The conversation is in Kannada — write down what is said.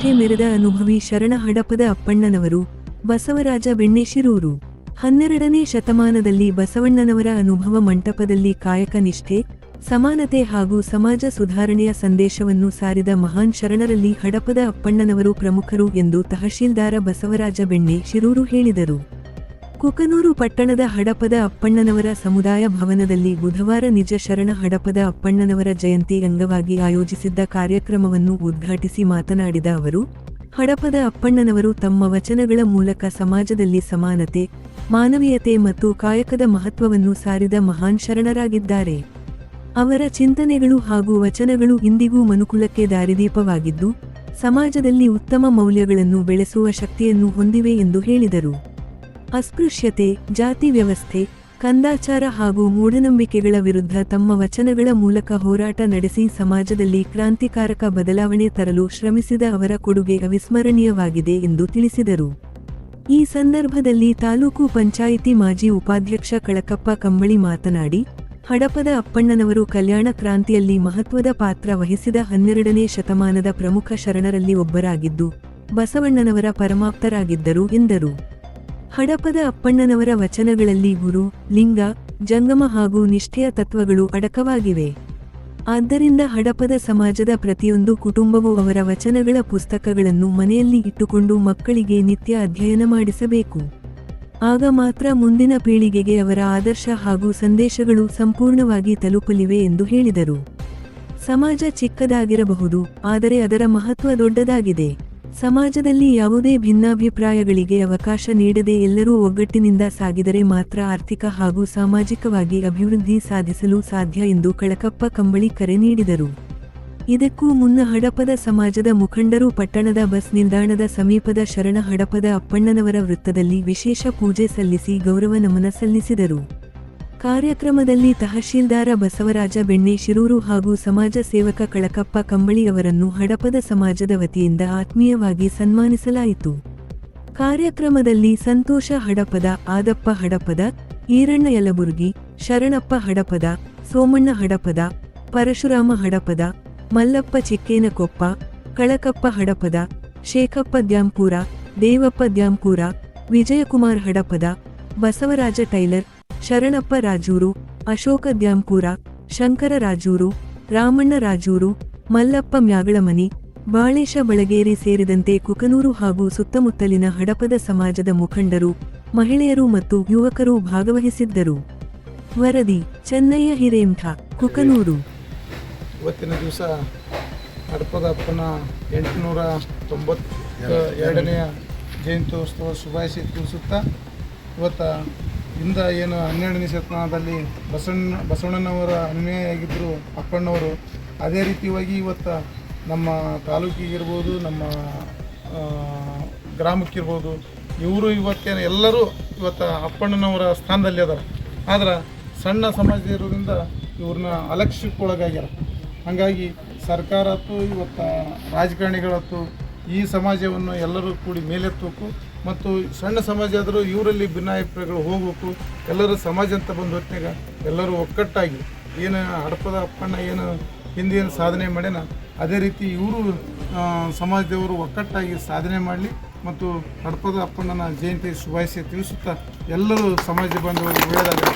ನಿಷ್ಠೆ ಮೆರೆದ ಅನುಭವಿ ಶರಣ ಹಡಪದ ಅಪ್ಪಣ್ಣನವರು, ಬಸವರಾಜ ಬೆಣ್ಣೆ ಶಿರೂರು. 12ನೇ ಶತಮಾನದಲ್ಲಿ ಬಸವಣ್ಣನವರ ಅನುಭವ ಮಂಟಪದಲ್ಲಿ ಕಾಯಕ ನಿಷ್ಠೆ, ಸಮಾನತೆ ಹಾಗೂ ಸಮಾಜ ಸುಧಾರಣೆಯ ಸಂದೇಶವನ್ನು ಸಾರಿದ ಮಹಾನ್ ಶರಣರಲ್ಲಿ ಹಡಪದ ಅಪ್ಪಣ್ಣನವರು ಪ್ರಮುಖರು ಎಂದು ತಹಶೀಲ್ದಾರ ಬಸವರಾಜ ಬೆಣ್ಣೆ ಶಿರೂರು ಹೇಳಿದರು. ಕುಕನೂರು ಪಟ್ಟಣದ ಹಡಪದ ಅಪ್ಪಣ್ಣನವರ ಸಮುದಾಯ ಭವನದಲ್ಲಿ ಬುಧವಾರ ನಿಜ ಶರಣ ಹಡಪದ ಅಪ್ಪಣ್ಣನವರ ಜಯಂತಿ ಅಂಗವಾಗಿ ಆಯೋಜಿಸಿದ್ದ ಕಾರ್ಯಕ್ರಮವನ್ನು ಉದ್ಘಾಟಿಸಿ ಮಾತನಾಡಿದ ಅವರು, ಹಡಪದ ಅಪ್ಪಣ್ಣನವರು ತಮ್ಮ ವಚನಗಳ ಮೂಲಕ ಸಮಾಜದಲ್ಲಿ ಸಮಾನತೆ, ಮಾನವೀಯತೆ ಮತ್ತು ಕಾಯಕದ ಮಹತ್ವವನ್ನು ಸಾರಿದ ಮಹಾನ್ ಶರಣರಾಗಿದ್ದಾರೆ. ಅವರ ಚಿಂತನೆಗಳು ಹಾಗೂ ವಚನಗಳು ಇಂದಿಗೂ ಮನುಕುಲಕ್ಕೆ ದಾರಿದೀಪವಾಗಿದ್ದು, ಸಮಾಜದಲ್ಲಿ ಉತ್ತಮ ಮೌಲ್ಯಗಳನ್ನು ಬೆಳೆಸುವ ಶಕ್ತಿಯನ್ನು ಹೊಂದಿವೆ ಎಂದು ಹೇಳಿದರು. ಅಸ್ಪೃಶ್ಯತೆ, ಜಾತಿ ವ್ಯವಸ್ಥೆ, ಕಂದಾಚಾರ ಹಾಗೂ ಮೂಢನಂಬಿಕೆಗಳ ವಿರುದ್ಧ ತಮ್ಮ ವಚನಗಳ ಮೂಲಕ ಹೋರಾಟ ನಡೆಸಿ ಸಮಾಜದಲ್ಲಿ ಕ್ರಾಂತಿಕಾರಕ ಬದಲಾವಣೆ ತರಲು ಶ್ರಮಿಸಿದ ಅವರ ಕೊಡುಗೆ ಅವಿಸ್ಮರಣೀಯವಾಗಿದೆ ಎಂದು ತಿಳಿಸಿದರು. ಈ ಸಂದರ್ಭದಲ್ಲಿ ತಾಲೂಕು ಪಂಚಾಯಿತಿ ಮಾಜಿ ಉಪಾಧ್ಯಕ್ಷ ಕಳಕಪ್ಪ ಕಂಬಳಿ ಮಾತನಾಡಿ, ಹಡಪದ ಅಪ್ಪಣ್ಣನವರು ಕಲ್ಯಾಣ ಕ್ರಾಂತಿಯಲ್ಲಿ ಮಹತ್ವದ ಪಾತ್ರ ವಹಿಸಿದ 12ನೇ ಶತಮಾನದ ಪ್ರಮುಖ ಶರಣರಲ್ಲಿ ಒಬ್ಬರಾಗಿದ್ದು, ಬಸವಣ್ಣನವರ ಪರಮಾಪ್ತರಾಗಿದ್ದರು ಎಂದರು. ಹಡಪದ ಅಪ್ಪಣ್ಣನವರ ವಚನಗಳಲ್ಲಿ ಗುರು, ಲಿಂಗ, ಜಂಗಮ ಹಾಗೂ ನಿಷ್ಠೆಯ ತತ್ವಗಳು ಅಡಕವಾಗಿವೆ. ಆದ್ದರಿಂದ ಹಡಪದ ಸಮಾಜದ ಪ್ರತಿಯೊಂದು ಕುಟುಂಬವೂ ಅವರ ವಚನಗಳ ಪುಸ್ತಕಗಳನ್ನು ಮನೆಯಲ್ಲಿ ಇಟ್ಟುಕೊಂಡು ಮಕ್ಕಳಿಗೆ ನಿತ್ಯ ಅಧ್ಯಯನ ಮಾಡಿಸಬೇಕು. ಆಗ ಮಾತ್ರ ಮುಂದಿನ ಪೀಳಿಗೆಗೆ ಅವರ ಆದರ್ಶ ಹಾಗೂ ಸಂದೇಶಗಳು ಸಂಪೂರ್ಣವಾಗಿ ತಲುಪಲಿವೆ ಎಂದು ಹೇಳಿದರು. ಸಮಾಜ ಚಿಕ್ಕದಾಗಿರಬಹುದು, ಆದರೆ ಅದರ ಮಹತ್ವ ದೊಡ್ಡದಾಗಿದೆ. ಸಮಾಜದಲ್ಲಿ ಯಾವುದೇ ಭಿನ್ನಾಭಿಪ್ರಾಯಗಳಿಗೆ ಅವಕಾಶ ನೀಡದೆ ಎಲ್ಲರೂ ಒಗ್ಗಟ್ಟಿನಿಂದ ಸಾಗಿದರೆ ಮಾತ್ರ ಆರ್ಥಿಕ ಹಾಗೂ ಸಾಮಾಜಿಕವಾಗಿ ಅಭಿವೃದ್ಧಿ ಸಾಧಿಸಲು ಸಾಧ್ಯ ಎಂದು ಕಳಕಪ್ಪ ಕಂಬಳಿ ಕರೆ ನೀಡಿದರು. ಇದಕ್ಕೂ ಮುನ್ನ ಹಡಪದ ಸಮಾಜದ ಮುಖಂಡರು ಪಟ್ಟಣದ ಬಸ್ ನಿಲ್ದಾಣದ ಸಮೀಪದ ಶರಣ ಹಡಪದ ಅಪ್ಪಣ್ಣನವರ ವೃತ್ತದಲ್ಲಿ ವಿಶೇಷ ಪೂಜೆ ಸಲ್ಲಿಸಿ ಗೌರವ ನಮನ ಸಲ್ಲಿಸಿದರು. ಕಾರ್ಯಕ್ರಮದಲ್ಲಿ ತಹಶೀಲ್ದಾರ ಬಸವರಾಜ ಬೆಣ್ಣೆ ಶಿರೂರು ಹಾಗೂ ಸಮಾಜ ಸೇವಕ ಕಳಕಪ್ಪ ಕಂಬಳಿ ಅವರನ್ನು ಹಡಪದ ಸಮಾಜದ ವತಿಯಿಂದ ಆತ್ಮೀಯವಾಗಿ ಸನ್ಮಾನಿಸಲಾಯಿತು. ಕಾರ್ಯಕ್ರಮದಲ್ಲಿ ಸಂತೋಷ ಹಡಪದ, ಆದಪ್ಪ ಹಡಪದ, ಈರಣ್ಣ ಯಲಬುರ್ಗಿ, ಶರಣಪ್ಪ ಹಡಪದ, ಸೋಮಣ್ಣ ಹಡಪದ, ಪರಶುರಾಮ ಹಡಪದ, ಮಲ್ಲಪ್ಪ ಚಿಕ್ಕೇನಕೊಪ್ಪ, ಕಳಕಪ್ಪ ಹಡಪದ, ಶೇಖಪ್ಪ ದ್ಯಾಂಪೂರ, ದೇವಪ್ಪ ದ್ಯಾಂಪೂರ, ವಿಜಯಕುಮಾರ್ ಹಡಪದ, ಬಸವರಾಜ ಟೈಲರ್, ಶರಣಪ್ಪ ರಾಜೂರು, ಅಶೋಕ ದ್ಯಾಂಪೂರ, ಶಂಕರ ರಾಜೂರು, ರಾಮಣ್ಣ ರಾಜೂರು, ಮಲ್ಲಪ್ಪ ಮ್ಯಾಗಳಮನಿ, ಬಾಳೇಶ ಬಳಗೇರಿ ಸೇರಿದಂತೆ ಕುಕನೂರು ಹಾಗೂ ಸುತ್ತಮುತ್ತಲಿನ ಹಡಪದ ಸಮಾಜದ ಮುಖಂಡರು, ಮಹಿಳೆಯರು ಮತ್ತು ಯುವಕರು ಭಾಗವಹಿಸಿದ್ದರು. ವರದಿ ಚೆನ್ನಯ್ಯ ಹಿರೇಮಠ, ಕುಕನೂರು. ಇವತ್ತಿನ ದಿವಸ ಹಡಪದ ಅಪ್ಪನ 892ನೇ ಜಯಂತ್ಯೋತ್ಸವ ಶುಭಾಶಯ ತಿಳಿಸುತ್ತಾ, ಇಂದ ಏನು 12ನೇ ಶತಮಾನದಲ್ಲಿ ಬಸವಣ್ಣನವರ ಅನುಯಾಯಿಯಾಗಿದ್ದರು ಅಪ್ಪಣ್ಣವರು, ಅದೇ ರೀತಿಯಾಗಿ ಇವತ್ತು ನಮ್ಮ ತಾಲೂಕಿಗಿರ್ಬೋದು, ನಮ್ಮ ಗ್ರಾಮಕ್ಕಿರ್ಬೋದು, ಇವರು ಇವತ್ತೇನು ಎಲ್ಲರೂ ಇವತ್ತು ಅಪ್ಪಣ್ಣನವರ ಸ್ಥಾನದಲ್ಲಿ ಅದಾರ. ಆದ್ರೆ ಸಣ್ಣ ಸಮಾಜ ಇರೋದ್ರಿಂದ ಇವ್ರನ್ನ ಅಲಕ್ಷ್ಯಕ್ಕೊಳಗಾಗ್ಯಾರ. ಹಾಗಾಗಿ ಸರ್ಕಾರ ಆಯ್ತು, ಇವತ್ತು ರಾಜಕಾರಣಿಗಳಾಯ್ತು, ಈ ಸಮಾಜವನ್ನು ಎಲ್ಲರೂ ಕೂಡಿ ಮೇಲೆತ್ತಬೇಕು ಮತ್ತು ಸಣ್ಣ ಸಮಾಜ ಆದರೂ ಇವರಲ್ಲಿ ಭಿನ್ನಾಭಿಪ್ರಾಯಗಳು ಹೋಗಬೇಕು. ಎಲ್ಲರೂ ಸಮಾಜ ಅಂತ ಬಂದ ಹೊತ್ತಿನಾಗ ಎಲ್ಲರೂ ಒಕ್ಕಟ್ಟಾಗಿ ಏನು ಹಡಪದ ಅಪ್ಪಣ್ಣ ಏನು ಹಿಂದೇನು ಸಾಧನೆ ಮಾಡ್ಯಾನ ಅದೇ ರೀತಿ ಇವರು ಸಮಾಜದವರು ಒಕ್ಕಟ್ಟಾಗಿ ಸಾಧನೆ ಮಾಡಲಿ ಮತ್ತು ಹಡಪದ ಅಪ್ಪಣ್ಣನ ಜಯಂತಿ ಶುಭಾಶಯ ತಿಳಿಸುತ್ತಾ ಎಲ್ಲರೂ ಸಮಾಜ ಬಾಂಧವರಿಗೆ ಒಳ್ಳೆಯದಾಗಲಿ.